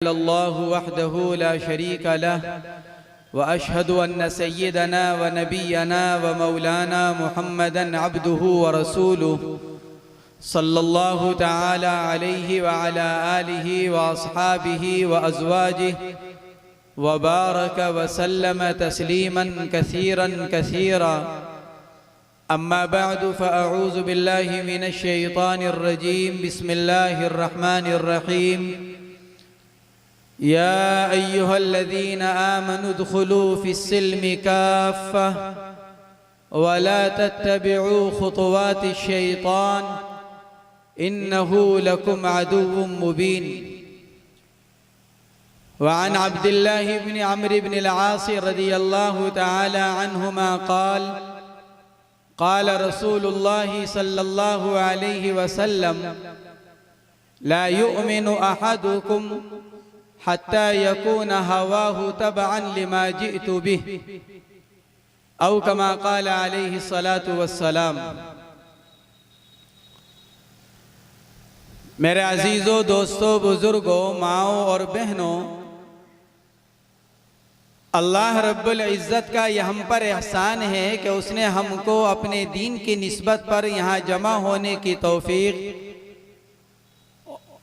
इल्लल्लाह वहदहु ला शरीका लह व अशहदु अन्न सय्यदना व नबियना व मौलाना मुहम्मदन अब्दुहु व रसूलुहु सल्लल्लाहु तआला अलैहि व अला आलिहि व अस्हाबिहि व अज़वाजिहि व बारक व सल्लम तस्लीमन कसीरन कसीरा। अम्मा बअदु फ़अऊज़ु बिल्लाहि मिनश शैतानिर रजीम। बिस्मिल्लाहिर रहमानिर रहीम। या अय्युहल्लज़ीना आमनु उद्खुलू फ़िस्सिल्मि काफ़्फ़ा व ला तत्तबिऊ खुतुवातिश शैतान इन्नहु लकुम अदुव्वुम मुबीन। वअन अब्दिल्लाहि इब्न अम्र इब्न अल-आस रज़ियल्लाहु तआला अन्हुमा क़ाल क़ाल रसूलुल्लाहि सल्लल्लाहु अलैहि वसल्लम ला युमिनु अहदुकुम हत्ता यकून हवाहु तबअन लिमा जिअतु बिहि औ कमा क़ाल अलैहि सलातु वस्सलाम। मेरे अजीज़ों, दोस्तों, बुजुर्गों, माओं और बहनों, अल्लाह रब्बुल इज़्ज़त का यह हम पर एहसान है कि उसने हमको अपने दीन की निस्बत पर यहाँ जमा होने की तौफीक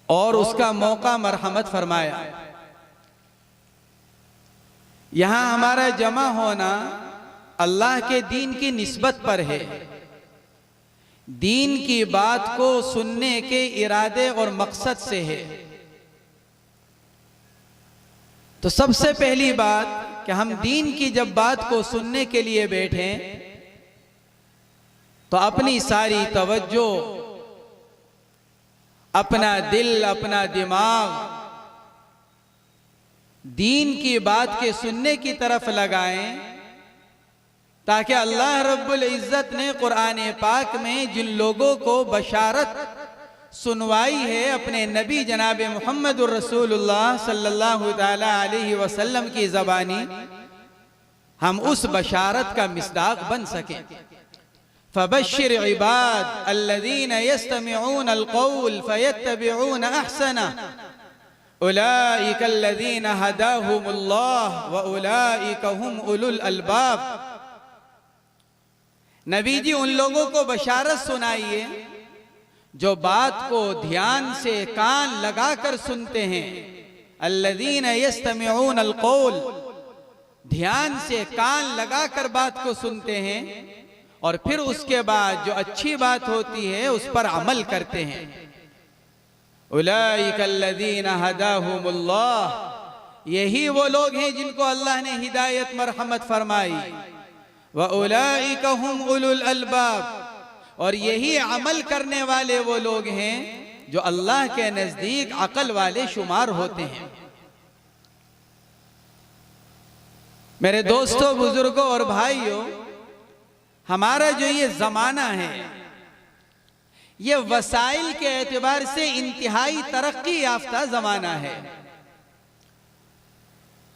और उसका मौका मरहमत फरमाया। यहाँ हमारा जमा होना अल्लाह के दीन की निस्बत पर है, दीन की बात को सुनने के इरादे और मकसद से है। तो सबसे पहली बात कि हम दीन की जब बात को सुनने के लिए बैठें तो अपनी सारी तवज्जो, अपना दिल, अपना दिमाग दीन की बात के सुनने की तरफ लगाएं, ताकि अल्लाह रब्बुल इज़्ज़त ने कुरान पाक में जिन लोगों को बशारत सुनवाई है अपने नबी जनाब मुहम्मदुर रसूलुल्लाह सल्लल्लाहु तआला अलैहि वसल्लम की ज़बानी, हम उस बशारत का मिस्दाक बन सकें। फबश्शिर इबाद अल्लज़ीना यस्तमिऊन अल-क़ौल फ़यत्तबिऊन अहसना उलाइका अल्लज़ीना हदाहुमुल्लाह व उलाइका हुम उलुल अलबाब। नबी जी, उन लोगों को बशारत सुनाइए जो बात को ध्यान से कान लगाकर सुनते हैं। अल्लज़ीना यस्तमिऊन अल-क़ौल, ध्यान से कान लगाकर बात को सुनते हैं और फिर उसके बाद जो अच्छी बात होती है उस पर अमल करते हैं। उलाइका अल्लज़ीना हदाहुमुल्लाह, यही वो लोग हैं जिनको अल्लाह ने हिदायत मरहमत फरमाई। व उलाइका हुम उलुल अलबाब, और यही अमल करने वाले वो लोग हैं जो अल्लाह के नजदीक अकल वाले शुमार होते हैं। मेरे दोस्तों, बुजुर्गों और भाइयों, हमारा जो ये जमाना है ये वसाइल के एतबार से इंतहाई तरक्की याफ्ता जमाना है।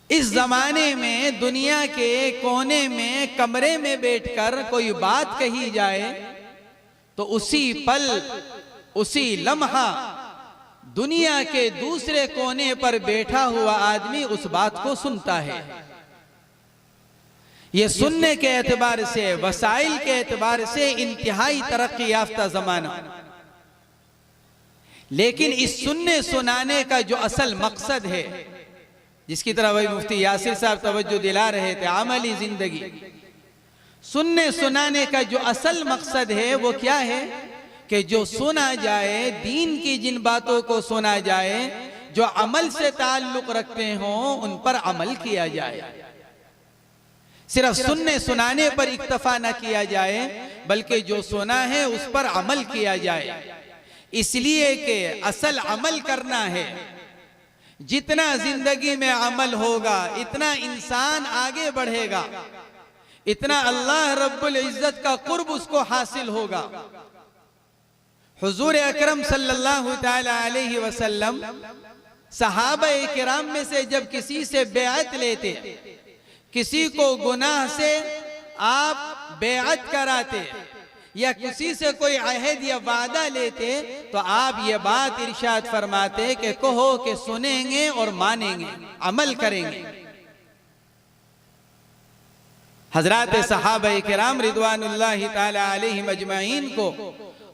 इस जमाने में दुनिया के कोने में कमरे में बैठकर कोई बात कही जाए तो उसी पल, उसी लम्हा दुनिया के दूसरे कोने पर बैठा हुआ आदमी उस बात को सुनता है। ये सुनने के एतबार से, वसाइल के एतबार से इंतहाई तरक्की याफ्ता जमाना। लेकिन इस सुनने सुनाने का जो असल मकसद है, जिसकी तरह वही मुफ्ती यासिर साहब तवज्जो दिला रहे थे, अमली जिंदगी, सुनने सुनाने का जो असल मकसद है वो क्या है कि जो सुना जाए, दीन की जिन बातों को सुना जाए जो अमल से ताल्लुक रखते हों उन पर अमल किया जाए। सिर्फ सुनने सुनाने पर इक्तफा न किया जाए बल्कि जो सुना है उस पर अमल किया जाए, इसलिए कि असल अमल करना है। जितना जिंदगी में अमल होगा इतना इंसान आगे बढ़ेगा, इतना अल्लाह रब्बुल इज्जत का कुर्ब उसको हासिल होगा। हुजूर अकरम सल्लल्लाहु ताला अलैहि वसल्लम सहाबा किराम में से जब किसी से बेअत लेते, किसी को गुनाह से आप बेअत कराते, या किसी से कोई अहद या वादा लेते तो आप ये बात इरशाद फरमाते कि कहो कि सुनेंगे और मानेंगे, अमल करेंगे। हजरात सहाबा किराम रिदवानुल्लाहि ताला अलैहिम अजमाइन को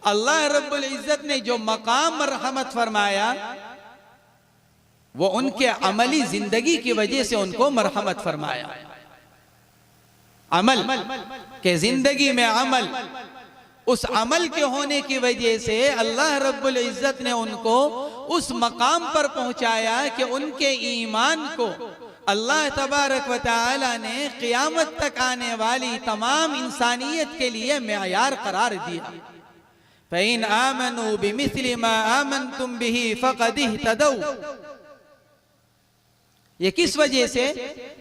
अल्लाह रब्बुल इज्जत ने जो मकाम रहमत फरमाया वो उनके अमली जिंदगी की वजह से उनको मरहमत फरमाया। अमल के जिंदगी में अमल, उस अमल के होने की वजह से अल्लाह रब्बुल इज्जत ने उनको उस मकाम पर पहुंचाया कि उनके ईमान को अल्लाह तबारक व तआला ने क़यामत तक आने वाली तमाम इंसानियत के लिए मेयार करार दिया। फ़इन आमनू बिमिस्लि मा आमनतुम बिही फ़क़द इह्तदौ। ये किस वजह से?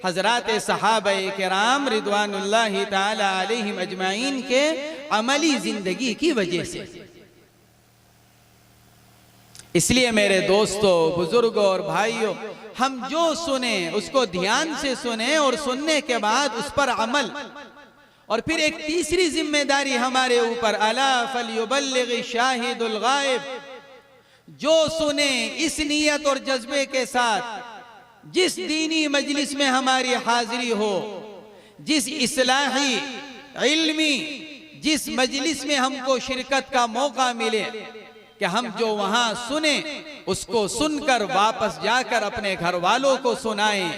हजरात सहाबाए किराम रिदवानुल्लाहि ताला अलैहिम अजमाइन के अमली जिंदगी की वजह से। इसलिए मेरे दोस्तों, बुजुर्गों और भाइयों, हम जो सुने उसको ध्यान से सुने और सुनने के बाद उस पर अमल। और फिर एक तीसरी जिम्मेदारी हमारे ऊपर, अला फलयुबल्लिग शाहिदुल गायब। जो सुने इस नियत और जज्बे के साथ, जिस दीनी मजलिस में हमारी हाजिरी हो, जिस इस्लाही इल्मी जिस मजलिस में हमको शिरकत का मौका मिले, कि हम जो वहां सुने उसको सुनकर वापस जाकर अपने घर वालों को सुनाएं,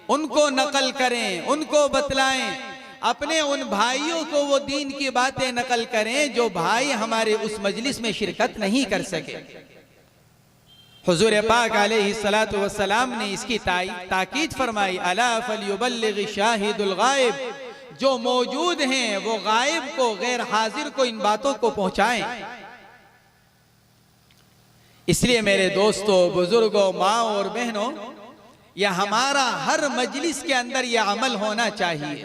उनको नकल करें, उनको बतलाएं, अपने उन भाइयों को वो दीन की बातें नकल करें जो भाई हमारे उस मजलिस में शिरकत नहीं कर सके। हुजूर पाक अलैहिस्सलातु वस्सलाम ने इसकी ताकीद फरमाई, अला फलयुबल्लिग शाहिदुल गायब। जो मौजूद हैं वो गायब को, गैर हाजिर को इन बातों को पहुंचाएं। इसलिए मेरे दोस्तों, बुजुर्गों, माँ और बहनों, यह हमारा हर मजलिस के अंदर यह अमल होना चाहिए।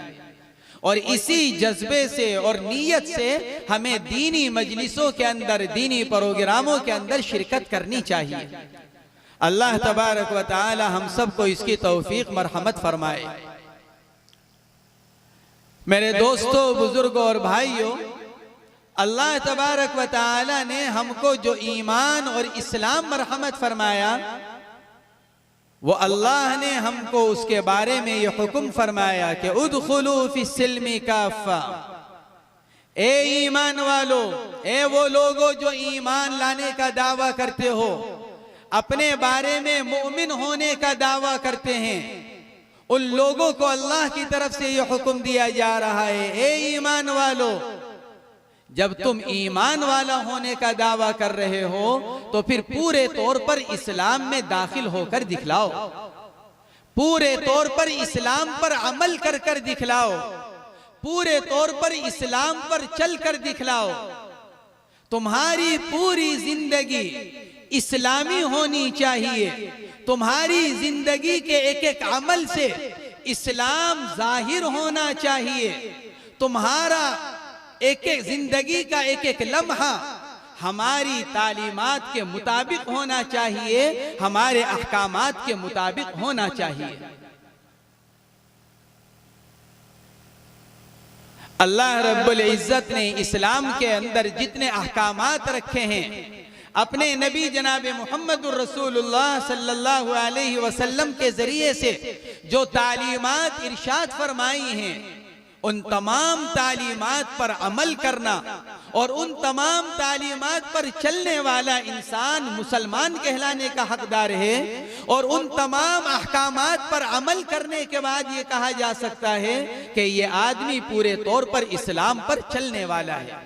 और इसी जज्बे से और नीयत से हमें दीनी मजलिसों के अंदर, दीनी प्रोग्रामों के अंदर शिरकत करनी चाहिए। अल्लाह तबारक व तआला हम सबको इसकी तौफीक मरहमत फरमाए। मेरे दोस्तों, बुजुर्गों और भाइयों, अल्लाह तबारक व तआला ने हमको जो ईमान और इस्लाम मरहमत फरमाया, वो अल्लाह ने हमको उसके बारे में ये हुक्म फरमाया कि उदखुलू फिस्सिल्मी काफ़ा। ए ईमान वालो, ए वो लोगो जो ईमान लाने का दावा करते हो, अपने बारे में मुमिन होने का दावा करते हैं, उन लोगों को अल्लाह की तरफ से ये हुक्म दिया जा रहा है, ए ईमान वालो, जब तुम ईमान वाला होने का दावा कर रहे हो तो फिर पूरे तौर पर इस्लाम में दाखिल होकर दिखलाओ, पूरे तौर पर इस्लाम पर अमल कर कर दिखलाओ, पूरे तौर पर इस्लाम पर चल कर दिखलाओ। तुम्हारी पूरी जिंदगी इस्लामी होनी चाहिए। तुम्हारी जिंदगी के एक एक अमल से इस्लाम जाहिर होना चाहिए। तुम्हारा एक एक जिंदगी का एक एक लम्हा हमारी तालीमात के मुताबिक होना चाहिए, हमारे अहकामात के मुताबिक होना चाहिए। अल्लाह रब्बुल इज्जत ने इस्लाम के अंदर जितने अहकामात रखे हैं, अपने नबी जनाब मुहम्मदुर रसूलुल्लाह सल्लल्लाहु अलैहि वसल्लम के जरिए से जो तालीमात इरशाद फरमाई हैं, उन तमाम तालीमात पर अमल करना और उन तमाम तालीमात पर चलने वाला इंसान मुसलमान कहलाने का हकदार है। और उन तमाम अहकामात पर अमल करने के बाद ये कहा जा सकता है कि ये आदमी पूरे तौर पर इस्लाम पर चलने वाला है।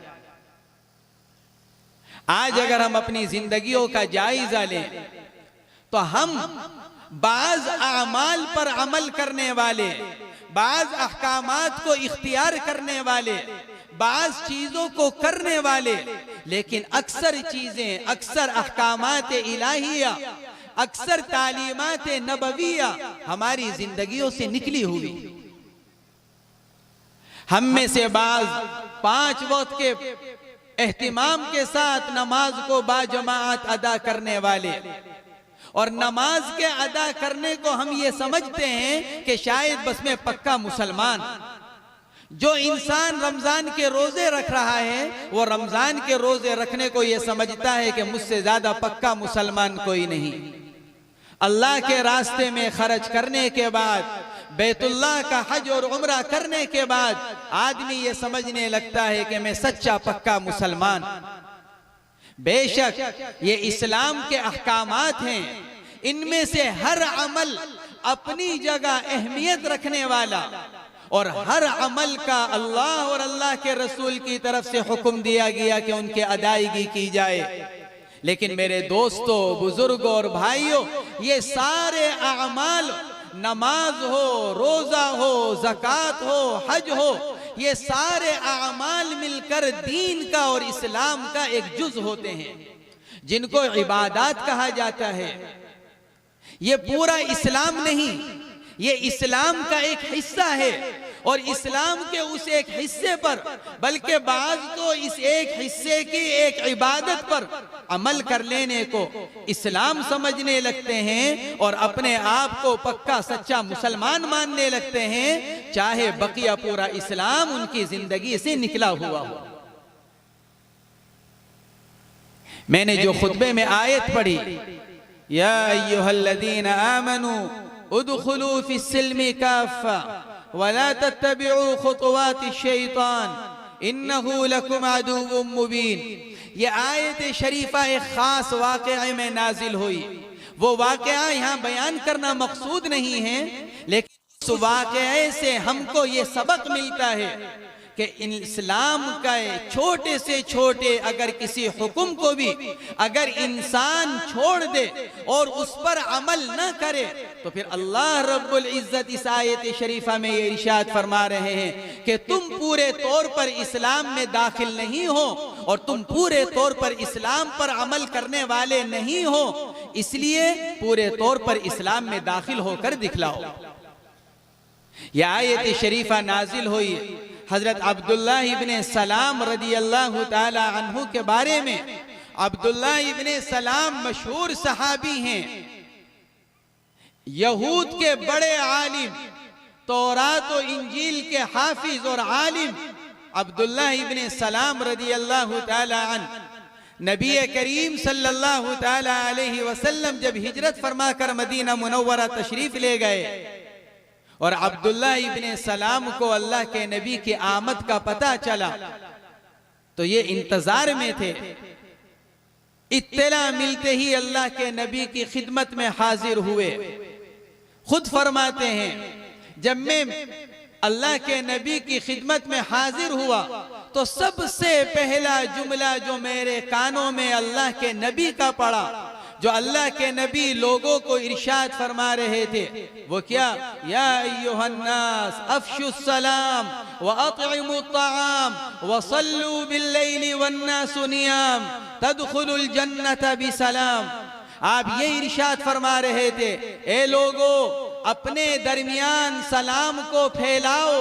आज अगर हम अपनी जिंदगियों का जायजा लें तो हम बाज आमाल पर अमल करने वाले, बाज अहकामात को इख्तियार करने वाले, बाज चीजों को करने वाले, लेकिन अक्सर चीजें, अक्सर अहकामात इलाहिया, अक्सर तालीमात नबविया हमारी जिंदगियों से निकली हुई। हम में से बाज 5 वक्त के एहतिमाम के साथ नमाज को बाजमात अदा करने वाले, और नमाज के अदा करने को हम ये समझते हैं कि शायद बस मैं पक्का मुसलमान, जो इंसान रमजान के रोजे रख रहा है वो रमजान के रोजे रखने को ये समझता है कि मुझसे ज्यादा पक्का मुसलमान कोई नहीं। अल्लाह के रास्ते में खर्च करने के बाद, बैतुल्लाह का हज और उम्रा करने के बाद आदमी ये समझने लगता है कि मैं सच्चा पक्का मुसलमान। बेशक ये इस्लाम के अहकामात हैं, इनमें से हर अमल अपनी जगह अहमियत रखने वाला और हर अमल का अल्लाह और अल्लाह के रसूल की तरफ से हुक्म दिया गया कि उनके अदायगी की जाए। लेकिन मेरे दोस्तों, बुजुर्गों और भाइयों, ये सारे अमाल, नमाज हो, रोजा हो, ज़कात हो, हज हो, ये सारे अमाल मिलकर दीन का और इस्लाम का एक जुज होते हैं, जिनको इबादत कहा जाता है। ये पूरा इस्लाम नहीं, ये इस्लाम का एक हिस्सा है और इस्लाम के उस एक हिस्से पर, बल्कि बाज तो इस एक हिस्से की एक इबादत पर अमल कर लेने को इस्लाम समझने लगते हैं और अपने आप को पक्का सच्चा मुसलमान मानने लगते हैं, चाहे बकिया पूरा इस्लाम उनकी जिंदगी से निकला हुआ हो। मैंने जो खुतबे में आयत पढ़ी, या अय्युहल्लज़ीना आमनू उदखुलू फिस्सिल्मि काफ़ा वला तत्तबिउ खुतवाति शैतान इन्नहु लकुम अदुव्वुम मुबीन। ये आयत शरीफा एक खास वाक़या में नाजिल हुई। वो वाक़या यहाँ बयान करना मकसूद नहीं है, लेकिन उस वाक़ये से हमको ये सबक मिलता है कि इस्लाम का छोटे से छोटे अगर किसी हुक्म को भी अगर इंसान छोड़ दे और उस पर अमल न करे तो फिर अल्लाह रब्बुल इज्जत इस आयत शरीफा में ये इरशाद फरमा रहे हैं कि तुम पूरे तौर पर इस्लाम में दाखिल नहीं हो और तुम पूरे तौर पर इस्लाम पर अमल करने वाले नहीं हो, इसलिए पूरे तौर पर इस्लाम में दाखिल होकर दिखलाओ। यह आयत शरीफा नाजिल हुई हजरत अब्दुल्लाह इब्ने सलाम रदी अल्लाह ताला अन्हु के बारे में। अब्दुल्लाह इब्ने सलाम मशहूर सहाबी हैं, यहूद के बड़े आलिम, तौरात और इंजील के हाफिज और आलिम अब्दुल्लाह इब्ने सलाम रदी अल्लाह ताला अन्हु नबी करीम सल्लल्लाहु ताला अलैहि वसल्लम जब हिजरत फरमाकर मदीना मुनव्वरा तशरीफ ले गए और अब्दुल्लाह इब्ने सलाम को अल्लाह के नबी की आमद का पता चला तो ये इंतजार में थे। इत्तला मिलते ही अल्लाह के नबी की खिदमत में हाजिर हुए। खुद फरमाते हैं, जब मैं अल्लाह के नबी की खिदमत में हाजिर हुआ तो सबसे पहला जुमला जो मेरे कानों में अल्लाह के नबी का पड़ा, जो अल्लाह के नबी लोगों को इरशाद फरमा रहे थे, वो क्या? या अय्युहन्नास अफ़शुस सलाम व अत्इमुत तआम व सल्लू बिल्लैलि वन्नासु नियाम तदखुलुल जन्नत बिसलाम। आप ये इरशाद फरमा रहे थे, ए लोगो अपने दरमियान सलाम को फैलाओ,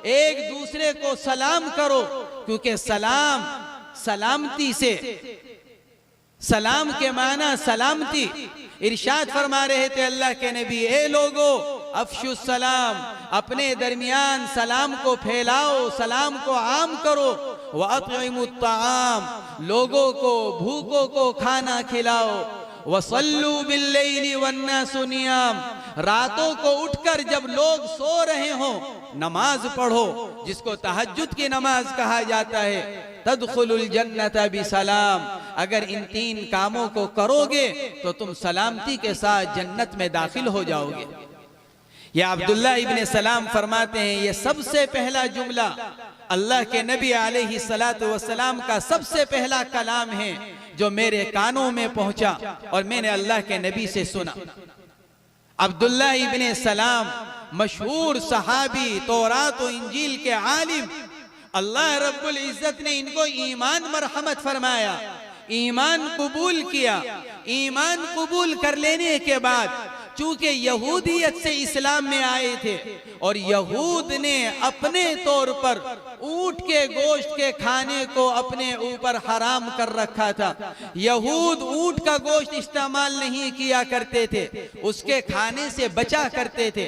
एक दूसरे को सलाम करो, क्योंकि सलाम सलामती से, सलाम के माना सलामती। इरशाद फरमा रहे थे अल्लाह के नबी, ए लोगो अफ़शुस सलाम, अपने दरमियान सलाम को फैलाओ, सलाम को आम करो, व अत्इमुत तआम, लोगों को भूखों को खाना खिलाओ, वसल्लू बिल्लैलि वन्नासु नियाम, रातों को उठकर जब लोग सो रहे हो नमाज पढ़ो, जिसको तहज्जुद की नमाज कहा जाता है। तदखुलुल जन्नत बिसलाम, अगर इन तीन कामों को करोगे तो तुम सलामती के साथ जन्नत में दाखिल हो जाओगे। या अब्दुल्लाह इब्ने सलाम फरमाते हैं, ये सबसे पहला जुमला अल्लाह के नबी अलैहि सलातु वस्सलाम का सबसे पहला कलाम है जो मेरे कानों में पहुंचा और मैंने अल्लाह के नबी से सुना। अब्दुल्लाह इब्ने सलाम मशहूर सहाबी, तौरात और इंजील के आलिम, अल्लाह रब्बुल इज्जत ने इनको ईमान मरहमत फरमाया, ईमान कबूल किया। ईमान कबूल कर लेने के बाद चूंकि यहूदियत से इस्लाम में आए थे और यहूद ने अपने तौर पर ऊंट के गोश्त के खाने को अपने ऊपर हराम कर रखा था। यहूद ऊंट का गोश्त इस्तेमाल नहीं किया करते थे, उसके खाने से बचा करते थे।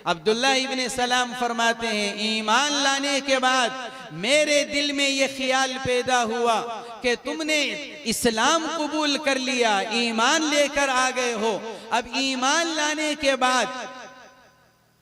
अब्दुल्ला इब्ने सलाम फरमाते हैं, ईमान लाने के बाद मेरे दिल में ये ख्याल पैदा हुआ कि तुमने इस्लाम कबूल कर लिया, ईमान लेकर आ गए हो। अब ईमान लाने के बाद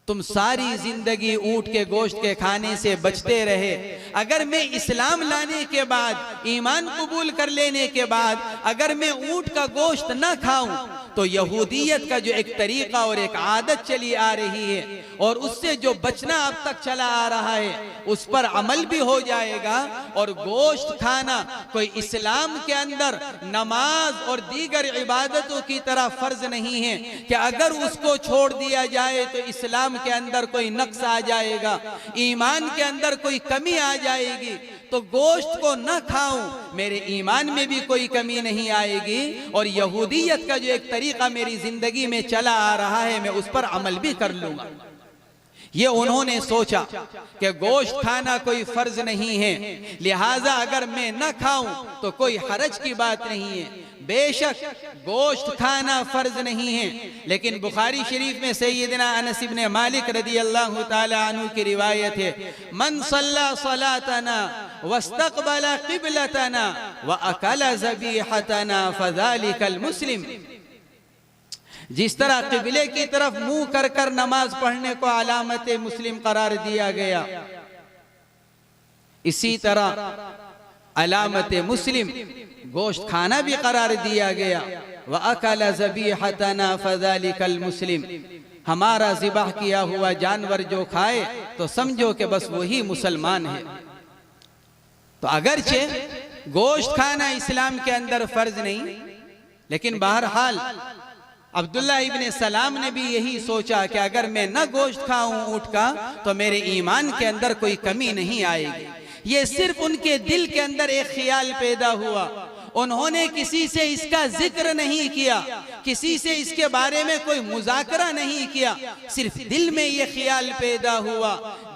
तुम सारी जिंदगी ऊंट के गोश्त के खाने से बचते रहे। अगर मैं इस्लाम लाने के बाद, ईमान कबूल कर लेने के बाद अगर मैं ऊंट का गोश्त न खाऊं तो यहूदियत का जो एक तरीका और एक आदत चली आ रही है और उससे जो बचना अब तक चला आ रहा है उस पर अमल भी हो जाएगा। और गोश्त खाना कोई इस्लाम के अंदर नमाज और दीगर इबादतों की तरह फर्ज नहीं है कि अगर उसको छोड़ दिया जाए तो इस्लाम के अंदर कोई नक्स आ जाएगा, ईमान के अंदर कोई कमी आ जाएगी। तो गोश्त को न खाऊं, मेरे ईमान में भी कोई कमी नहीं आएगी और यहूदियत का जो एक तरीका मेरी जिंदगी में चला आ रहा है मैं उस पर अमल भी कर लूंगा। ये उन्होंने सोचा कि गोश्त खाना कोई फर्ज नहीं है, लिहाजा अगर मैं न खाऊं तो कोई हरज की बात नहीं है। बेशक गोश्त खाना फर्ज नहीं है, लेकिन बुखारी शरीफ में सैयदना अनस इब्ने मालिक रदियल्लाहु ताला अन्हु की रिवायत है, मन सल्ला सलातना वस्तक़बला क़िबलतना व अकला ज़बीहतना फ़ज़ालिकल मुस्लिम। जिस तरह क़िबले की तरफ मुंह कर कर नमाज पढ़ने को अलामत मुस्लिम करार दिया गया, इसी तरह अलामत मुस्लिम गोश्त खाना भी करार दिया गया। व अकला ज़बीहतना फ़ज़ालिकल मुस्लिम, हमारा ज़िबाह किया हुआ जानवर जो खाए तो समझो कि बस वही मुसलमान है। तो अगरचे गोश्त खाना इस्लाम के अंदर फर्ज नहीं, लेकिन बहरहाल अब्दुल्ला इब्ने सलाम ने भी यही सोचा कि अगर मैं न गोश्त खाऊं ऊंट का तो मेरे ईमान के अंदर कोई कमी नहीं आएगी। ये सिर्फ उनके दिल के अंदर एक ख्याल पैदा हुआ, उन्होंने किसी से इसका जिक्र नहीं किया, किसी से इसके बारे में कोई मुज़ाकरा नहीं किया, सिर्फ दिल में ये ख्याल पैदा हुआ।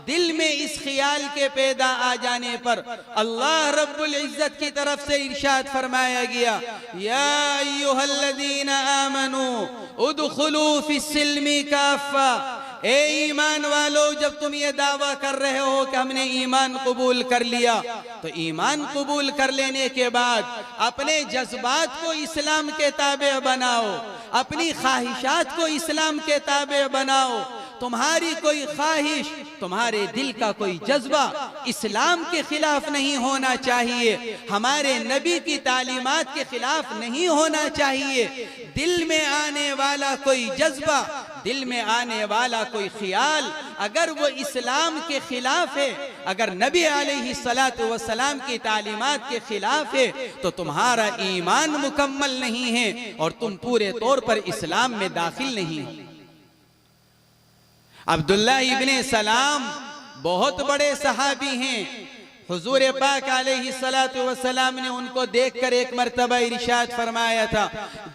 दिल में इस ख्याल के पैदा आ जाने पर अल्लाह रब्बुल इज्जत की तरफ से इरशाद फरमाया गया, या अय्युहल्लज़ीना आमनू उदखुलू फिस्सिल्मी काफ़ा, ए ईमान वालों जब तुम ये दावा कर रहे हो कि हमने ईमान कबूल कर लिया, तो ईमान कबूल कर लेने के बाद अपने जज्बात को इस्लाम के ताबे बनाओ, अपनी ख्वाहिशात को इस्लाम के ताबे बनाओ। तुम्हारी कोई ख्वाहिश, तुम्हारे दिल का कोई जज्बा इस्लाम के खिलाफ नहीं होना चाहिए, हमारे नबी की तालीमात के खिलाफ नहीं होना चाहिए। दिल में आने वाला कोई जज्बा, दिल में आने वाला कोई ख्याल अगर वो इस्लाम के खिलाफ है, अगर नबी अलैहिस्सलातु वस्सलाम की तालीमात के खिलाफ है, तो तुम्हारा ईमान मुकम्मल नहीं है और तुम पूरे तौर पर इस्लाम में दाखिल नहीं हो। अब्दुल्ला इब्ने सलाम बहुत बड़े सहाबी हैं। हुजूर पाक अलैहिस्सलातु वस्सलाम ने उनको देखकर एक मर्तबा इरशाद फरमाया था,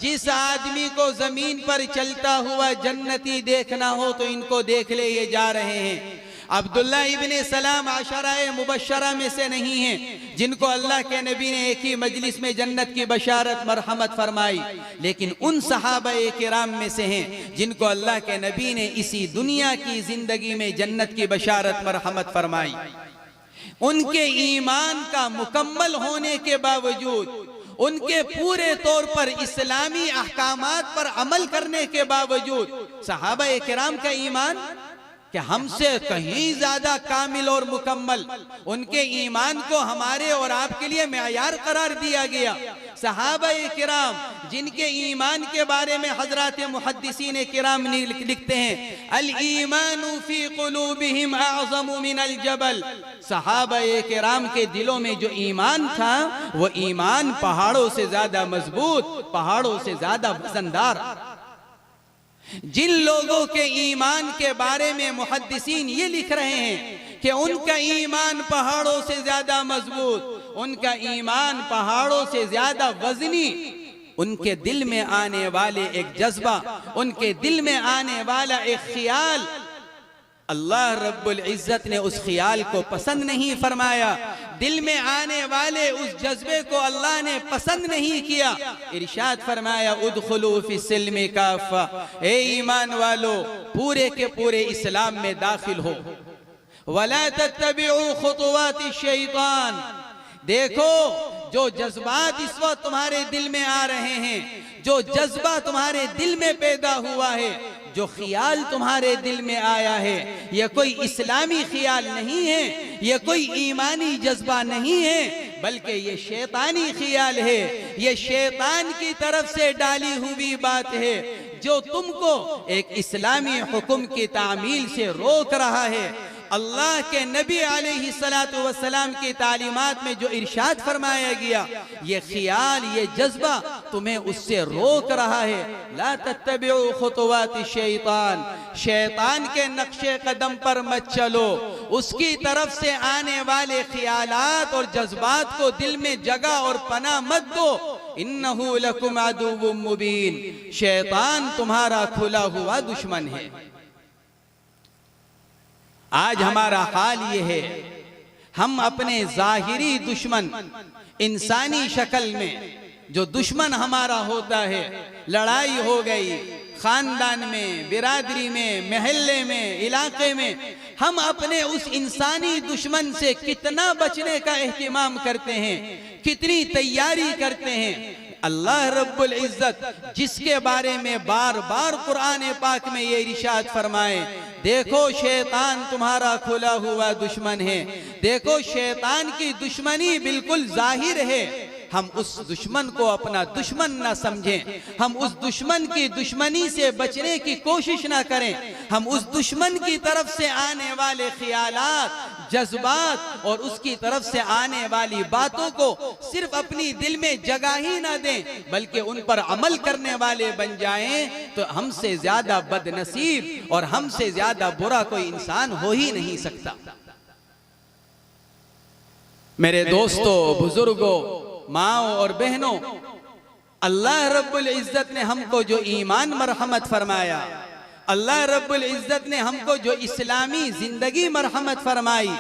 जिस आदमी को जमीन पर चलता हुआ जन्नती देखना हो तो इनको देख ले, ये जा रहे हैं। अब्दुल्ला इब्ने सलाम आशराए मुबश्शरा में से नहीं हैं जिनको अल्लाह के नबी ने एक ही मजलिस में जन्नत की बशारत मरहमत फरमाई, लेकिन उन सहाबाए किराम में से हैं जिनको अल्लाह के नबी ने इसी दुनिया की जिंदगी में जन्नत की बशारत मरहमत फरमाई। उनके ईमान का मुकम्मल होने के बावजूद, उनके पूरे तौर पर इस्लामी अहकामात पर अमल करने के बावजूद सहाबाए किराम का ईमान कि हमसे कहीं ज्यादा कामिल और मुकम्मल, उनके ईमान को हमारे और आपके लिए मेयार करार दिया गया। सहाबाए किराम जिनके ईमान के बारे में हजरत मुहद्दिसीन किराम लिखते हैं, अल ईमानु फी कुलूबिहिम अअज़मु मिनल जबल, सहाबाए किराम के दिलों में जो ईमान था वो ईमान पहाड़ों से ज्यादा मजबूत, पहाड़ों से ज्यादा वजनदार। जिन लोगों के ईमान के बारे में मुहद्दिसीन ये लिख रहे हैं कि उनका ईमान पहाड़ों से ज्यादा मजबूत, उनका ईमान पहाड़ों से ज्यादा वजनी, उनके दिल में आने वाले एक जज्बा, उनके दिल में आने वाला एक ख्याल, अल्लाह रब्बुल इज्जत ने उस ख्याल को पसंद नहीं फरमाया। दिल में आने वाले उस जज्बे को अल्लाह ने पसंद नहीं किया। इरशाद फरमाया उदखुलू फिस्सिल्मि काफ़ा, ए ईमान वालो पूरे के पूरे इस्लाम में दाखिल हो। वला तत्तबिउ खुतुवाति शैतान, देखो जो जज्बात इस वक्त तुम्हारे दिल में आ रहे हैं, जो जज्बा तुम्हारे दिल में पैदा हुआ है, जो ख्याल तुम्हारे दिल में आया है, यह कोई इस्लामी ख्याल नहीं है, यह कोई ईमानी जज्बा नहीं है, बल्कि ये शैतानी ख्याल है। ये शैतान की तरफ से डाली हुई बात है जो तुमको एक इस्लामी हुक्म की तामील से रोक रहा है। अल्लाह के नबी अलैहिस्सलातु वस्सलाम की तालीमात में जो इरशाद फरमाया गया, ये ख्याल, ये जज्बा तुम्हें उससे रोक रहा है। ला तत्तबिउ खुतुवाति शैतान, शैतान के नक्शे कदम पर मत चलो, उसकी तरफ से आने वाले ख्यालात और जज्बात को दिल में जगह और पनाह मत दो। इन्नहु लकुम अदुव्वुम मुबीन, शैतान तुम्हारा खुला हुआ दुश्मन है। आज हमारा हाल ये है, हम अपने जाहिरी दुश्मन, इंसानी शक्ल में जो दुश्मन हमारा होता है, लड़ाई हो गई खानदान में, बिरादरी में, महल्ले में, इलाके में, हम अपने उस इंसानी दुश्मन से कितना बचने का एहतिमाम करते हैं, कितनी तैयारी करते हैं। अल्लाह रब्बुल इज्जत जिसके बारे में बार बार कुरान पाक में ये इरशाद फरमाए, देखो शैतान तुम्हारा खुला हुआ दुश्मन है, देखो शैतान की दुश्मनी बिल्कुल जाहिर है। हम उस दुश्मन को अपना दुश्मन ना समझें, हम उस दुश्मन की दुश्मनी से बचने की कोशिश ना करें, हम उस दुश्मन की तरफ से आने वाले ख्यालात, जज्बात और उसकी तरफ से आने वाली बातों को सिर्फ अपनी दिल में जगह ही ना दें, बल्कि उन पर अमल करने वाले बन जाएं। तो हमसे ज्यादा बदनसीब और हमसे ज्यादा बुरा कोई इंसान हो ही नहीं सकता। मेरे दोस्तों, बुजुर्गों, माओ और बहनों, अल्लाह रब्बुल इज्जत ने हमको जो ईमान मरहमत फरमाया, अल्लाह रब्बुल इज्जत ने हमको जो इस्लामी जिंदगी मरहमत फरमाई,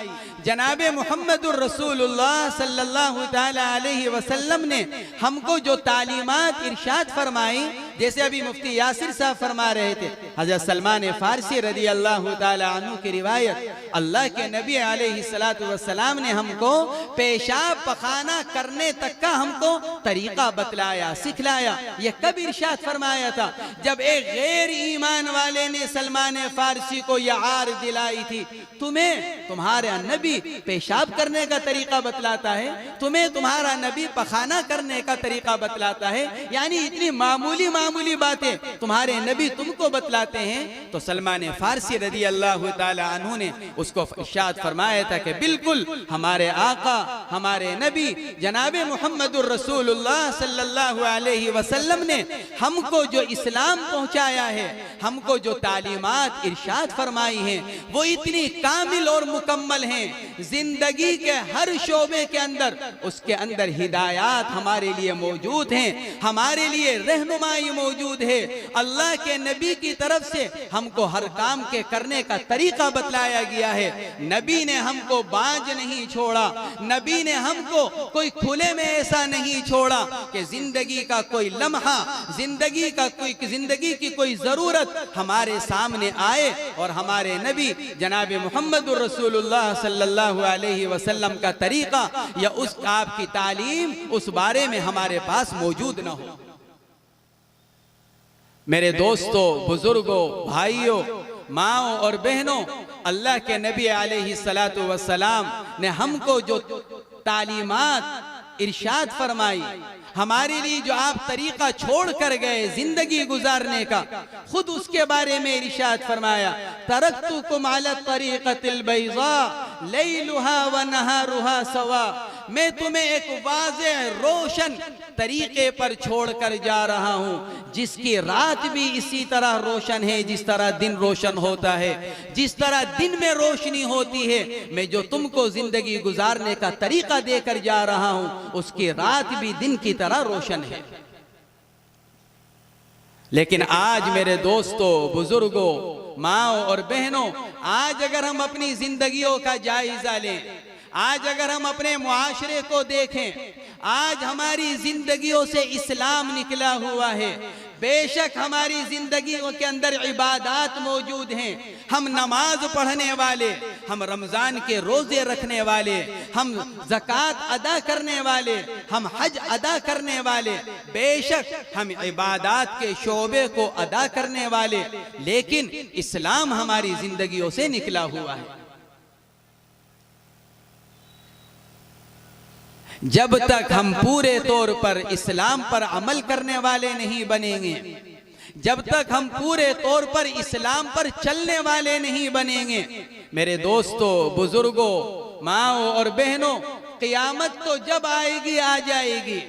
जनाबे मुहम्मदुर रसूलुल्लाह सल्लल्लाहु ताला अलैहि वसल्लम ने हमको जो तालीमात इरशाद फरमाई, जैसे अभी मुफ्ती यासिर साहब फरमा रहे थे, हजरत सलमान फारसी रदी अल्लाह ताला अन्हु की रिवायत, अल्लाह के नबी अलैहिस्सलातु वस्सलाम ने हमको पेशाब पखाना करने तक का हमको तरीका बतलाया, सिखलाया। ये कब इरशाद फरमाया था? जब एक गैर ईमान वाले ने सलमान फारसी को यह आर दिलाई थी, तुम्हें तुम्हारा नबी पेशाब करने का तरीका बतलाता है, तुम्हें तुम्हारा नबी पखाना करने का तरीका बतलाता है, यानी इतनी मामूली मामूली बातें तुम्हारे नबी तुमको बतलाते हैं। तो सलमान फारसी रदी अल्लाह ताला अन्हु ने उसको इरशाद फरमाया था कि बिल्कुल हमारे आका, हमारे नबी जनाबे मुहम्मदुर रसूलुल्लाह सल्लल्लाहु अलैहि वसल्लम ने हमको जो इस्लाम पहुंचाया है, हमको जो तालीमात इरशाद फरमाई हैं, वो इतनी कामिल और मुकम्मल हैं। जिंदगी के हर शोबे के अंदर उसके अंदर हिदायत हमारे लिए मौजूद हैं, हमारे लिए रहनुमाई मौजूद है। अल्लाह के नबी की तरफ से हमको हर काम के करने का तरीका बतलाया गया है। नबी ने हमको बाज नहीं छोड़ा, नबी ने हमको कोई खुले में ऐसा नहीं छोड़ा कि जिंदगी का कोई लम्हा, जिंदगी की कोई जरूरत हमारे सामने आए और हमारे नबी जनाब मुहम्मदुर रसूलुल्लाह सल्लल्लाहु अलैहि वसल्लम का तरीका या उस आपकी तालीम उस बारे में हमारे पास मौजूद न हो। मेरे दोस्तों, बुजुर्गों, भाइयों, माओ और बहनों, अल्लाह के नबी अलैहिस्सलातु वस्सलाम ने हमको जो तालीमात इरशाद फरमाई, हमारे लिए जो आप तरीका छोड़ कर गए जिंदगी गुजारने का, खुद उसके बारे में इरशाद फरमाया, तरक्तुकुम अला तरीक़तिल बैज़ा लैलुहा व नहारुहा सवा, मैं तुम्हें एक वाज़ेह रोशन तरीके पर छोड़कर जा रहा हूँ, जिसकी रात भी इसी तरह रोशन है जिस तरह दिन रोशन होता है। जिस तरह दिन में रोशनी होती है, मैं जो तुमको जिंदगी गुजारने का तरीका देकर जा रहा हूँ, उसकी रात भी दिन की तरह रोशन है। लेकिन आज मेरे दोस्तों, बुजुर्गों, माओ और बहनों, आज अगर हम अपनी जिंदगियों का जायजा लें, आज अगर हम अपने मुआशरे को देखें, आज हमारी जिंदगियों से इस्लाम निकला हुआ है। बेशक हमारी जिंदगियों के अंदर इबादत मौजूद हैं, हम नमाज पढ़ने वाले, हम रमजान के रोजे रखने वाले, हम ज़कात अदा करने वाले, हम हज अदा करने वाले, बेशक हम इबादत के शोबे को अदा करने वाले, लेकिन इस्लाम हमारी जिंदगियों से निकला हुआ है। जब तक हम पूरे तौर पर इस्लाम पर अमल करने वाले नहीं बनेंगे, जब तक हम पूरे तौर पर इस्लाम पर चलने वाले नहीं बनेंगे, मेरे दोस्तों, बुजुर्गों, माओ और बहनों, क़यामत तो जब आएगी आ जाएगी,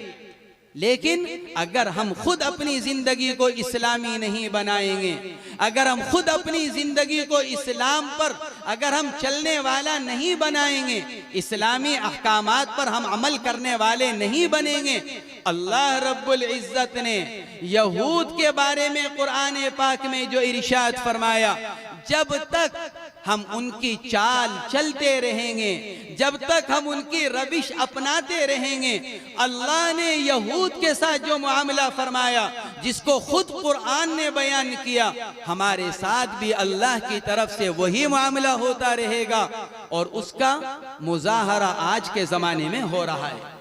लेकिन अगर हम खुद अपनी जिंदगी को इस्लामी नहीं बनाएंगे, अगर हम खुद अपनी जिंदगी को इस्लाम पर अगर हम चलने वाला नहीं बनाएंगे, इस्लामी अहकामात पर हम अमल करने वाले नहीं बनेंगे, अल्लाह रब्बुल इज्जत ने यहूद के बारे में कुरान पाक में जो इरशाद फरमाया, जब तक हम उनकी चाल चलते रहेंगे, जब तक हम उनकी रविश अपनाते रहेंगे, अल्लाह ने यहूद के साथ जो मामला फरमाया, जिसको खुद कुरान ने बयान किया, हमारे साथ भी अल्लाह की तरफ से वही मामला होता रहेगा। और उसका मुजाहरा आज के जमाने में हो रहा है।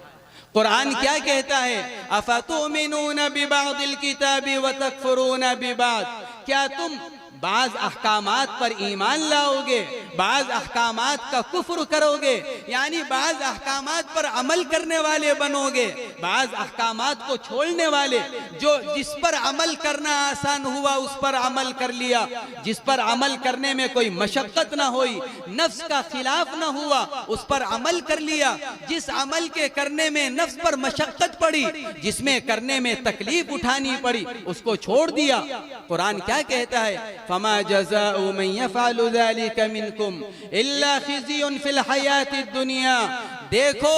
कुरान क्या कहता है? अफतुमिनून बिबादिल किताबी व तकफुरून बिबाद, क्या तुम बाज अहकामात पर ईमान लाओगे, बाज अहकामात का कुफ्र करोगे, यानी बाज अहकामात पर अमल करने वाले बनोगे, बाज अहकामात को छोड़ने वाले, जो जिस पर अमल करना आसान हुआ उस पर अमल कर लिया, जिस पर अमल करने में कोई मशक्कत ना हुई, नफ्स का खिलाफ ना हुआ, उस पर अमल कर लिया, जिस अमल के करने में नफ्स पर मशक्कत पड़ी, जिसमें करने में तकलीफ उठानी पड़ी, उसको छोड़ दिया। कुरान क्या कहता है? फमा जज़ाउ मन यफ़अलु ज़ालिका मिनकुम इल्ला खिज़्युन फिल हयातिद दुनिया। देखो,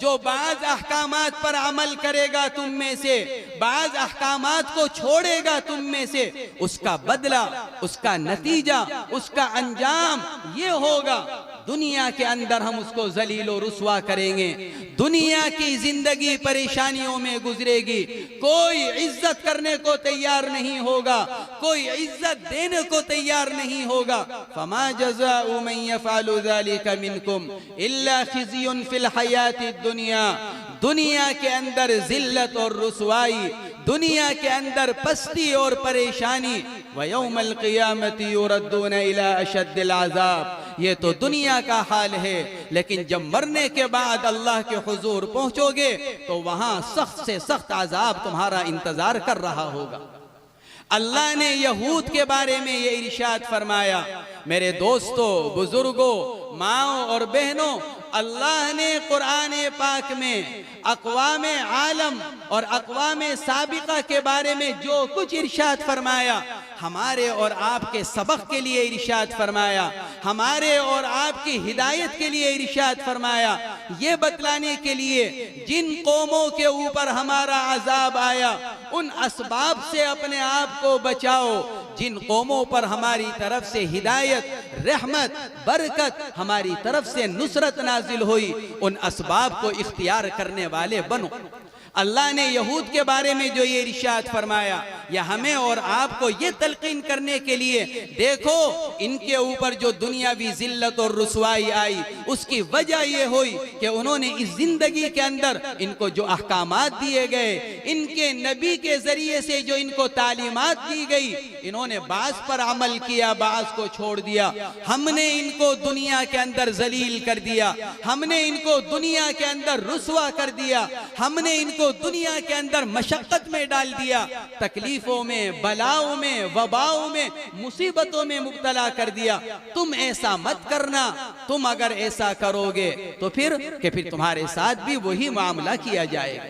जो बाज अहकामात पर अमल करेगा तुम में से, बाज अहकामात को छोड़ेगा तुम में से, उसका बदला, उसका नतीजा, उसका अंजाम ये होगा, दुनिया के अंदर हम उसको जलील और रुस्वा करेंगे, दुनिया की जिंदगी परेशानियों में गुजरेगी, कोई इज्जत करने को तैयार नहीं होगा, कोई इज्जत देने को तैयार नहीं होगा। फमा जज़ाउ मन यफ़अलु ज़ालिका मिनकुम इल्ला खिज़्युन फिल हयातिद दुनिया। दुनिया के अंदर जिल्लत और रुसवाई, दुनिया के अंदर पस्ती और परेशानी, व यौमल क़ियामति युरद्दून इला अशद्दिल अज़ाब। ये तो दुनिया का हाल है, लेकिन जब मरने के बाद अल्लाह के हुजूर पहुंचोगे तो वहां सख्त से सख्त अज़ाब तुम्हारा इंतजार कर रहा होगा। अल्लाह ने यहूद के बारे में ये इरशाद फरमाया। मेरे दोस्तों, बुजुर्गों, माओ और बहनों, अल्लाह ने कुरान पाक में अक़वाम आलम और अक़वाम साबिक़ा के बारे में जो कुछ इरशाद फरमाया, हमारे और आपके सबक के लिए इरशाद फरमाया, हमारे और आपकी हिदायत के लिए इरशाद फरमाया, ये बतलाने के लिए जिन कौमों के ऊपर हमारा अजाब आया उन असबाब से अपने आप को बचाओ, जिन कौमों पर हमारी तरफ से हिदायत, रहमत, बरकत, हमारी तरफ से नुसरत नाजिल हुई, उन असबाब को इख्तियार करने वाले बनो। अल्लाह ने यहूद के बारे में जो ये इरशाद फरमाया, या हमें और आपको ये तलकीन करने के लिए, देखो इनके ऊपर जो दुनियावी जिल्लत और रुसवाई आई, उसकी वजह ये हुई कि उन्होंने इस जिंदगी के अंदर इनको जो अहकामात दिए गए, इनके नबी के जरिए से जो इनको तालीमात दी गई, इन्होंने बाज़ पर अमल किया, बाज़ को छोड़ दिया। हमने इनको दुनिया के अंदर जलील कर दिया, हमने इनको दुनिया के अंदर रुसवा कर दिया, हमने इनको दुनिया के अंदर मशक्कत में डाल दिया, तकलीफों में, बलाओं में, वबाओं में, मुसीबतों में मुब्तला कर दिया। तुम ऐसा मत करना, तुम अगर ऐसा करोगे तो फिर तुम्हारे साथ भी वही मामला किया जाएगा।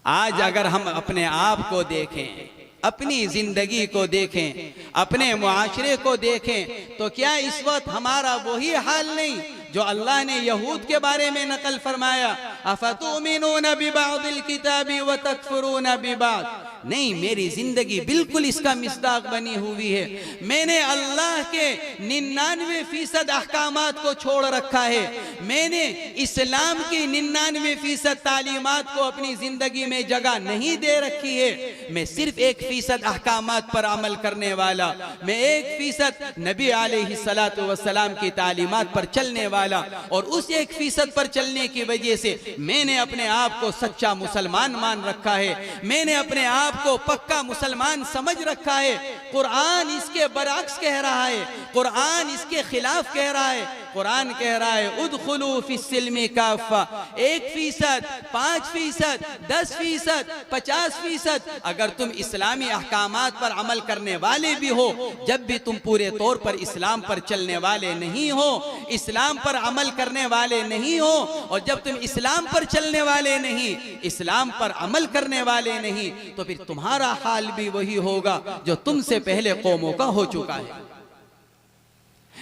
आज अगर हम अपने आप को देखें, अपनी जिंदगी को देखें, अपने मुआशरे को देखें, तो क्या इस वक्त हमारा वही हाल नहीं जो अल्लाह ने यहूद के बारे में नकल फरमाया? अफतुमिनून बिबादिल किताबी व तकफुरून बिबाद। नहीं, मेरी जिंदगी बिल्कुल इसका मिस्दाक बनी हुई है। मैंने अल्लाह के 99% अहकामात को छोड़ रखा है। मैंने इस्लाम की 99% तालीमात को अपनी जिंदगी में जगह नहीं दे रखी है। मैं सिर्फ 1% अहकामात पर अमल करने वाला, मैं 1% नबी अलैहिस्सलातु वस्सलाम की तालीमात पर चलने वाला, और उस 1% पर चलने की वजह से मैंने अपने आप को सच्चा मुसलमान मान रखा है। मैंने अपने आप को पक्का मुसलमान समझ रखा है। कुरान इसके बरअक्स कह रहा है, कुरान इसके खिलाफ कह रहा है। कुरान कह रहा है उदखुलू फिस्सिल्मी काफ़ा, 1%, 5%, 10%, 50%, अगर तुम इस्लामी अहकामात पर अमल करने वाले भी हो, जब भी तुम पूरे तौर पर इस्लाम पर चलने वाले नहीं हो, इस्लाम पर अमल करने वाले नहीं हो, और जब तुम इस्लाम पर चलने वाले नहीं, इस्लाम पर अमल करने वाले नहीं, तो फिर तुम्हारा हाल भी वही होगा जो तुमसे पहले कौमों का हो चुका है।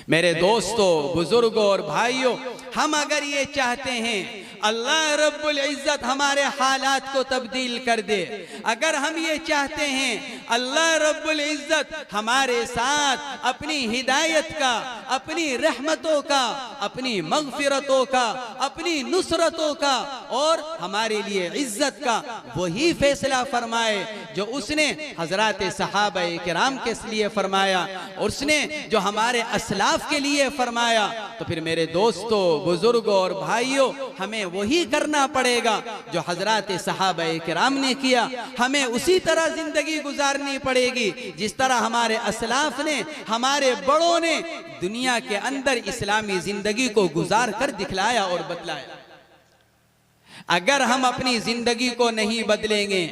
मेरे दोस्तों, बुजुर्गों और भाइयों, हम अगर ये चाहते हैं अल्लाह रब्बुल इज्जत हमारे हालात को तब्दील कर दे, अगर हम ये चाहते हैं अल्लाह रब्बुल इज्जत हमारे साथ अपनी हिदायत का, अपनी रहमतों का, अपनी मगफिरतों का, अपनी नुसरतों का और हमारे लिए इज्जत का वही फैसला फरमाए जो उसने हजरात सहाबा किराम के लिए फरमाया, उसने जो हमारे असलाफ के लिए फरमाया, तो फिर मेरे दोस्तों, बुजुर्गों और भाइयों, हमें वही करना पड़ेगा जो हजरात सहाबा किराम ने किया। हमें उसी तरह जिंदगी गुजारनी पड़ेगी जिस तरह हमारे असलाफ ने, हमारे बड़ों ने दुनिया के अंदर इस्लामी जिंदगी को गुजार कर दिखलाया और बतलाया। अगर हम अपनी जिंदगी को नहीं बदलेंगे,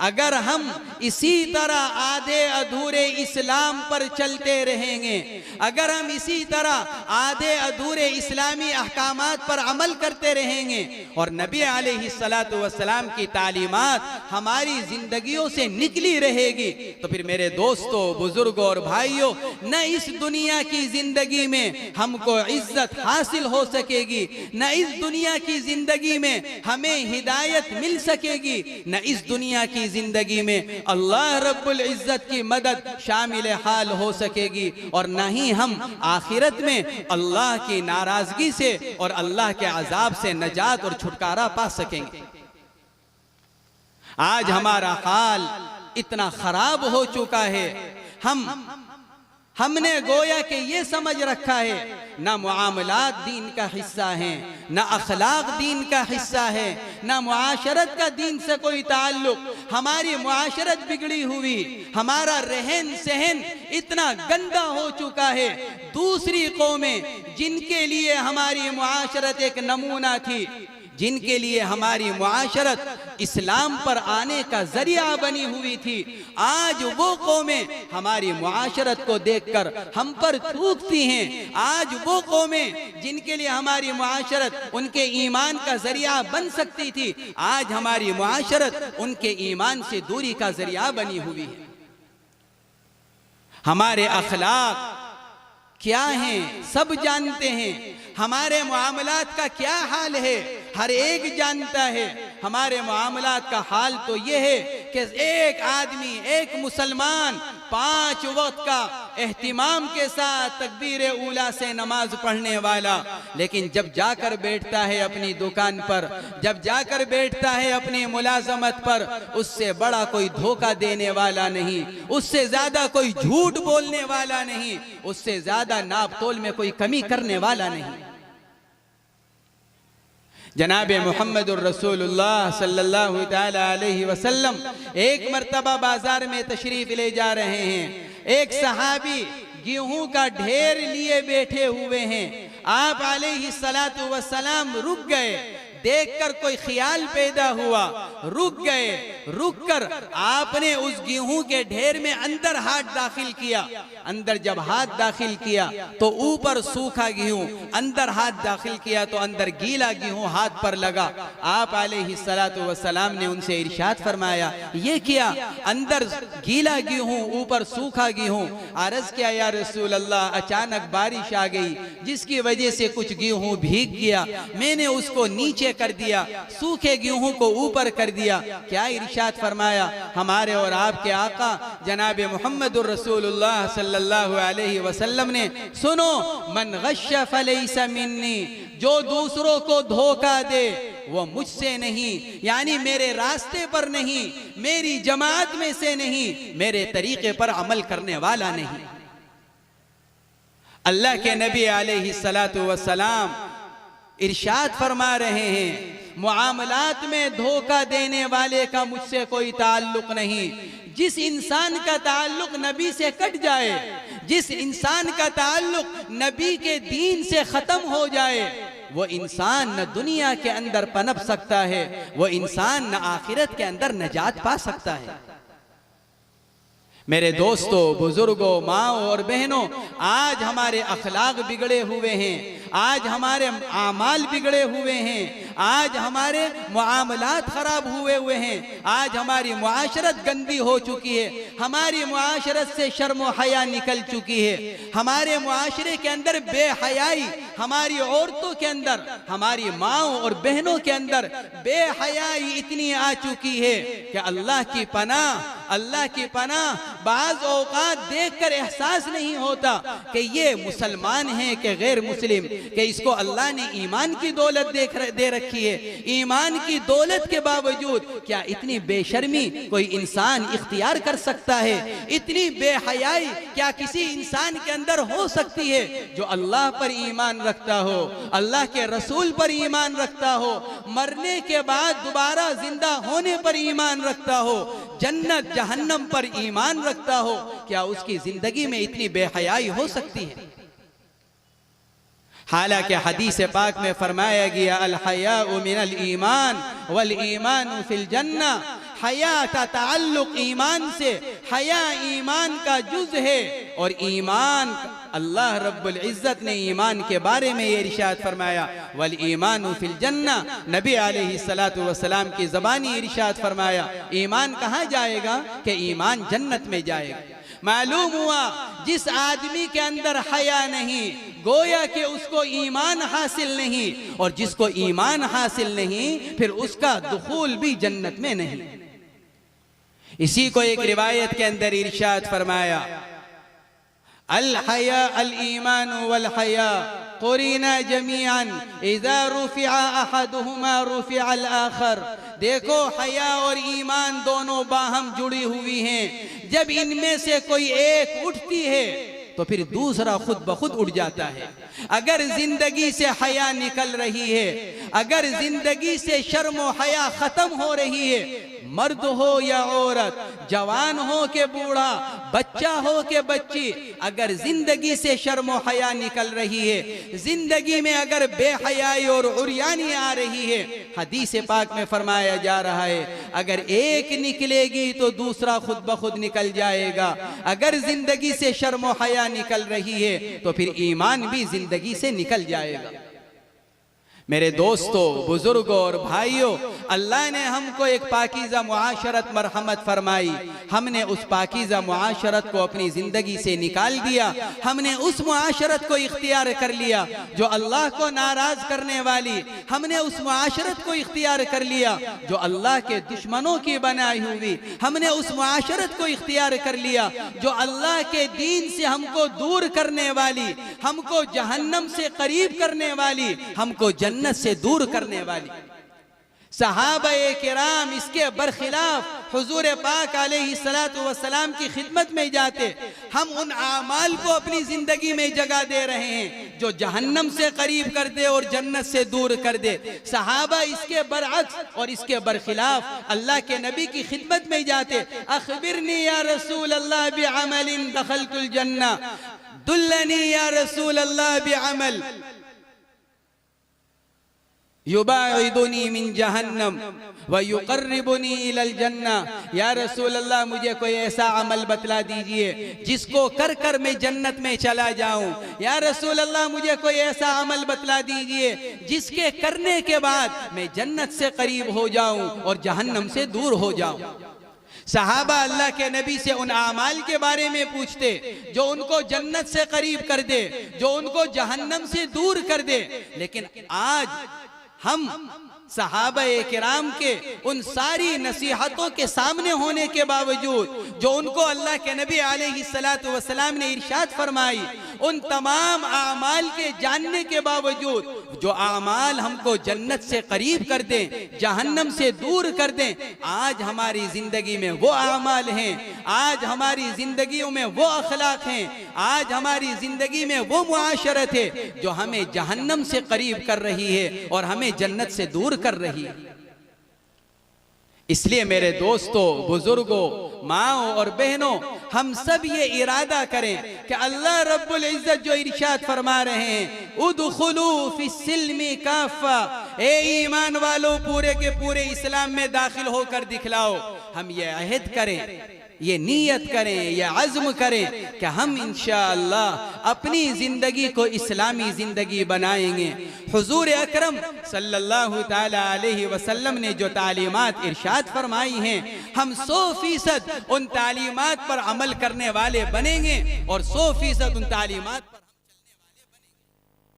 अगर हम इसी तरह आधे अधूरे इस्लाम पर चलते रहेंगे, अगर हम इसी तरह आधे अधूरे इस्लामी अहकामात पर अमल करते रहेंगे और नबी अलैहिस्सलातु वस्सलाम की तालीमात हमारी जिंदगियों से निकली रहेगी, तो फिर मेरे दोस्तों, बुजुर्गों और भाइयों, न इस दुनिया की जिंदगी में हमको इज्जत हासिल हो सकेगी, न इस दुनिया की जिंदगी में हमें हिदायत मिल सकेगी, न इस दुनिया की जिंदगी में अल्लाह रब्बुल इज्जत की मदद शामिल हाल हो सकेगी, और न ही हम आखिरत में अल्लाह की नाराजगी से और अल्लाह के अजाब से नजात और छुटकारा पा सकेंगे। आज हमारा हाल इतना खराब हो चुका है, हमने गोया कि ये समझ रखा है ना मुआमलात दीन का हिस्सा हैं, ना अखलाक दीन का हिस्सा है, ना मुआशरत का दीन से कोई ताल्लुक। हमारी मुआशरत बिगड़ी हुई, हमारा रहन सहन इतना गंदा हो चुका है। दूसरी कौमें जिनके लिए हमारी मुआशरत एक नमूना थी, जिनके लिए हमारी मुआशरत इस्लाम पर आने का जरिया बनी हुई थी, आज वो कौमें हमारी मुआशरत को देखकर हम पर थूकती हैं। आज वो कौमें जिनके लिए हमारी मुआशरत उनके ईमान का जरिया बन सकती थी, आज हमारी मुआशरत उनके ईमान से दूरी का जरिया बनी हुई है। हमारे अखलाक क्या हैं सब जानते हैं, हमारे मुआमलात का क्या हाल है हर एक जानता है। हमारे मुआमलात का हाल तो ये है कि एक आदमी, एक मुसलमान 5 वक्त का एहतिमाम के साथ तकबीर ऊला से नमाज पढ़ने वाला, लेकिन जब जाकर बैठता है अपनी दुकान पर, जब जाकर बैठता है अपनी मुलाजमत पर, उससे बड़ा कोई धोखा देने वाला नहीं, उससे ज्यादा कोई झूठ बोलने वाला नहीं, उससे ज्यादा नाप तोल में कोई कमी करने वाला नहीं। जनाबे मुहम्मदुर रसूलुल्लाह सल्लल्लाहु तआला अलैहि वसल्लम एक मर्तबा बाजार में तशरीफ ले जा रहे हैं। एक सहाबी गेहूं का ढेर लिए बैठे हुए हैं। आप अलैहिस्सलातु वस्सलाम रुक गए, देखकर कोई ख्याल पैदा हुआ, रुक गए। रुककर आपने उस गेहूं के ढेर में अंदर हाथ दाखिल किया। अंदर जब हाथ दाखिल किया तो ऊपर सूखा गेहूं, अंदर हाथ दाखिल किया तो अंदर गीला गेहूं हाथ पर लगा। आप अलैहिस्सलातु वस्सलाम ने उनसे इरशाद फरमाया, ये क्या, अंदर गीला गेहूं ऊपर सूखा गेहूं। अर्ज किया, या रसूल अल्लाह, अचानक बारिश आ गई जिसकी वजह से कुछ गेहूं भीग गया, मैंने उसको नीचे कर दिया, सूखे गेहूं को ऊपर कर दिया। क्या इरशाद फरमाया, हमारे और आपके आका जनाब मुहम्मदुर रसूलुल्लाह सल्लल्लाहु अलैहि वसल्लम ने, सुनो, मन गश्श फलैसा मिन्नी, जो दूसरों को धोखा दे वो मुझसे नहीं, यानी मेरे रास्ते पर नहीं, मेरी जमात में से नहीं, मेरे तरीके पर अमल करने वाला नहीं। अल्लाह के नबी अलैहिस्सलातु वस्सलाम इरशाद फरमा रहे हैं, मुआमलात में धोखा देने वाले का मुझसे कोई ताल्लुक नहीं। जिस इंसान का ताल्लुक नबी से कट जाए, जिस इंसान का ताल्लुक नबी के दीन से खत्म हो जाए, वो इंसान न दुनिया के अंदर पनप सकता है, वो इंसान न आखिरत के अंदर नजात पा सकता है। मेरे दोस्तों, बुजुर्गों, माओ और बहनों, आज हमारे अखलाक बिगड़े हुए हैं, आज हमारे आमाल बिगड़े हुए हैं, आज हमारे मुआमलात खराब हुए हैं, आज हमारी मुआशरत गंदी हो चुकी है, हमारी मुआशरत से शर्म व हया निकल चुकी है, हमारे मुआशरे के अंदर बेहयाई, हमारी औरतों के अंदर, हमारी माओ और बहनों के अंदर बेहयाई इतनी आ चुकी है कि अल्लाह की पनाह बाज़ औक़ात देखकर एहसास नहीं होता कि ये मुसलमान हैं कि गैर मुस्लिम, कि इसको अल्लाह ने ईमान की दौलत दे रखी है, ईमान की दौलत के बावजूद क्या इतनी बेशर्मी कोई इंसान इख्तियार कर सकता है? इतनी बेहयाई क्या किसी इंसान के अंदर हो सकती है जो अल्लाह पर ईमान रखता हो, अल्लाह के रसूल पर ईमान रखता हो, मरने के बाद दोबारा जिंदा होने पर ईमान रखता हो, जन्नत जहन्नम पर ईमान रखता हो? क्या उसकी जिंदगी में इतनी बेहयाई हो सकती है? हालांकि हदीस पाक में फरमाया गया, अल हयाउ मिनल ईमान वल ईमानु फिल जन्ना, हया का ताल्लुक ईमान से, हया ईमान का जुज़ है, और ईमान, अल्लाह रब्बुल इज़्ज़त ने ईमान के बारे में ये इरशाद फरमाया, वल ईमानु फिल जन्ना, नबी अलैहिस्सलातु वस्सलाम की ज़बानी इरशाद फरमाया, ईमान कहाँ जाएगा? कि ईमान जन्नत में जाएगा। मालूम हुआ जिस आदमी के अंदर हया नहीं, गोया कि उसको ईमान हासिल नहीं, और जिसको ईमान हासिल नहीं, फिर उसका दुखूल भी जन्नत में नहीं। इसी को एक रिवायत के अंदर इरशाद फरमाया, अल हया अल ईमान वल हया कुरीना जमीअन इज़ा रुफ़िअ अहदुहुमा रुफ़िअ अल आखर। देखो, हया और ईमान दोनों बाहम जुड़ी हुई हैं, जब इनमें से कोई एक उठती है तो फिर दूसरा खुद ब खुद उठ जाता है। अगर जिंदगी से हया निकल रही है, अगर जिंदगी से शर्म व हया खत्म हो रही है, मर्द हो या औरत, जवान हो के बूढ़ा, बच्चा हो के बच्ची, अगर जिंदगी से शर्म व हया निकल रही है, जिंदगी में अगर बेहयाई और उर्यानी आ रही है, हदीस पाक में फरमाया जा रहा है, अगर एक निकलेगी तो दूसरा खुद ब खुद निकल जाएगा। अगर जिंदगी से शर्म व हया निकल रही है तो फिर ईमान भी जिंदगी से निकल जाएगा। मेरे दोस्तों, बुजुर्गों और भाइयों, अल्लाह ने हमको एक पाकीज़ा मुआशरत मरहमत फरमाई, हमने उस पाकीज़ा मुआशरत को अपनी ज़िंदगी से निकाल दिया, हमने उस मुआशरत को इख्तियार कर लिया जो अल्लाह को नाराज़ करने वाली, हमने उस मुआशरत को इख्तियार कर लिया जो अल्लाह के दुश्मनों की बनाई हुई, हमने उस मुआशरत को इख्तियार कर लिया जो अल्लाह के दीन से हमको दूर करने वाली, हमको जहन्नम से करीब करने वाली, हमको जन्नत से दूर करने वाली। सहाबाए किराम इसके बरखिलाफ हुजूर पाक अलैहिस्सलातु वस्सलाम की खिदमत में जाते, हम उन आमाल को अपनी जिंदगी में जगह दे रहे हैं जो जहन्नम से करीब कर दे और जन्नत से दूर कर दे। सहाबा इसके बरअक्स और इसके बरखिलाफ अल्लाह के नबी की खिदमत में जाते, अखबिरनी या रसूल अल्लाह बिअमलिन दखलतुल जन्नह, दुल्लनी या रसूल अल्लाह बिअमल युबाइदुनी मिन जहन्नम व युकर्रिबुनी इलल जन्नह। या रसूल अल्लाह, मुझे कोई ऐसा अमल बतला दीजिए जिसको कर कर मैं जन्नत में चला जाऊं। या रसूल अल्लाह, मुझे कोई ऐसा अमल बतला दीजिए जिसके करने के बाद मैं जन्नत से करीब हो जाऊं और जहन्नम से दूर हो जाऊं। सहाबा अल्लाह के नबी से उन आमाल के बारे में पूछते जो उनको जन्नत से करीब कर दे, जो उनको जहन्नम से दूर कर दे। लेकिन आज हम सहाबा किराम के उन सारी नसीहतों के सामने होने के बावजूद जो उनको अल्लाह के नबी अलैहिस्सलातु वस्सलाम ने इरशाद फरमाई, उन तमाम आमाल के जानने के बावजूद जो आमाल हमको जन्नत से करीब कर दें, जहन्नम से दूर कर दें, आज हमारी जिंदगी में वो आमाल हैं, आज हमारी जिंदगियों में वो अखलाक हैं, आज हमारी जिंदगी में वो मुआशरत है जो हमें जहन्नम से करीब कर रही है और हमें जन्नत से दूर कर रही है। इसलिए मेरे दोस्तों, बुजुर्गों, माओ और बहनों, हम सब ये इरादा करें कि अल्लाह रब्बुल इज्जत जो इरशाद फरमा रहे हैं, उदखुलू फिस्सिल्मी काफा, ए ईमान वालों पूरे के पूरे इस्लाम में दाखिल होकर दिखलाओ। हम ये अहद करें, ये नीयत करें, ये अज़्म करें कि हम इंशाअल्लाह अपनी जिंदगी को इस्लामी जिंदगी बनाएंगे। हुजूर अकरम सल्लल्लाहु ताला अलैहि वसल्लम ने जो तालीमात इरशाद फरमाई हैं, हम 100% उन तालीमात पर अमल करने वाले बनेंगे और 100% उन तालीमात